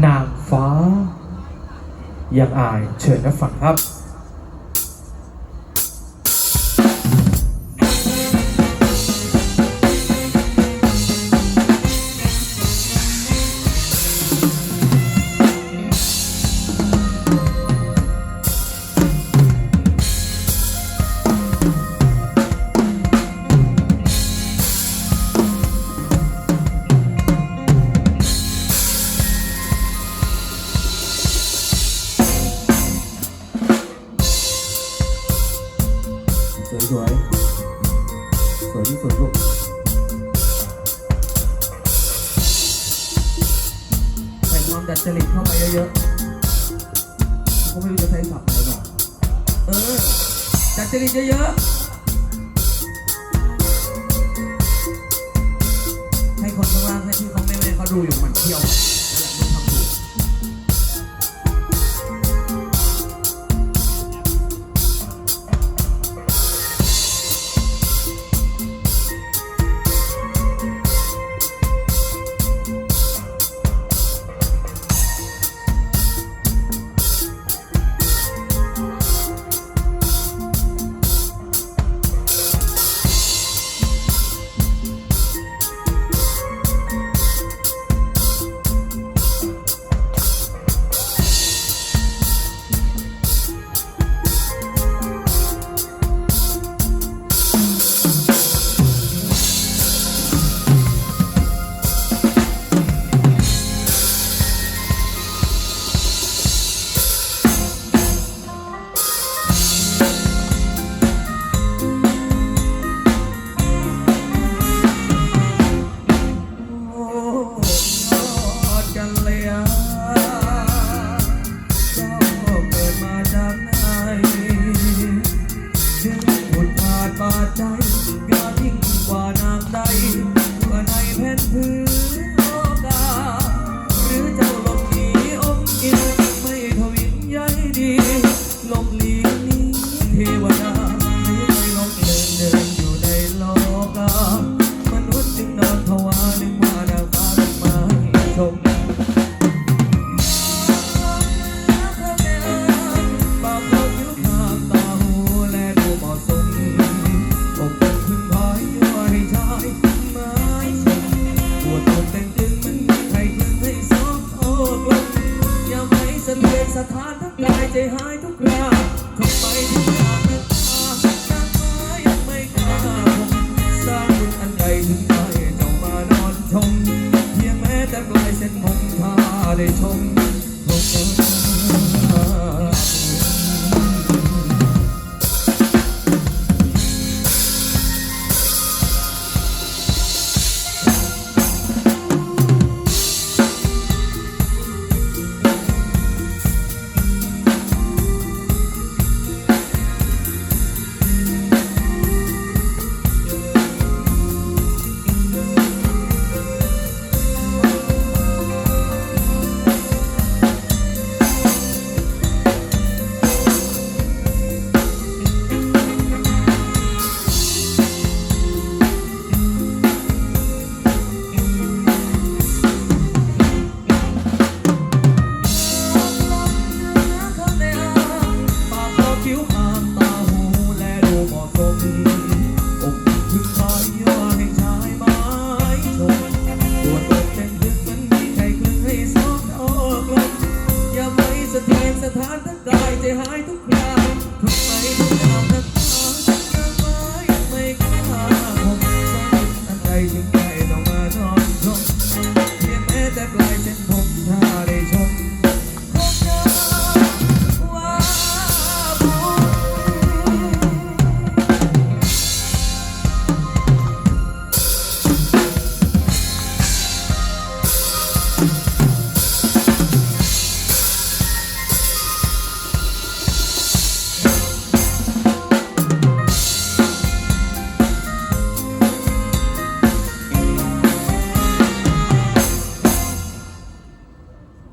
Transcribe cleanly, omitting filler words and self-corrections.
นางฟ้ายังอายเชิญรับฟังครับสวยที่สุดลูกใส่ความดัดจริตเข้าไปเยอะๆเขาไม่รู้จะใช้ศัพท์อะไรหรอกดัดจริตเยอะๆให้คนข้างล่างให้ที่เขาไม่เขาดูอยู่มันเที่ยวนั่นแหละมึงทำถูกสถานทั้งกายใจหายทุกคราทำไมทุกอย่างนั้นยังไม่กล้าสร้างบุญอันใดถึงได้เจ้ามานอนชมเพียงแม้แต่ปลายเส้นผมถ้าได้ชมสถานทั้งกายใจหายทุกคราทำไมทุกอย่างนั้นยังไม่กล้าผมสร้างอันใดถึง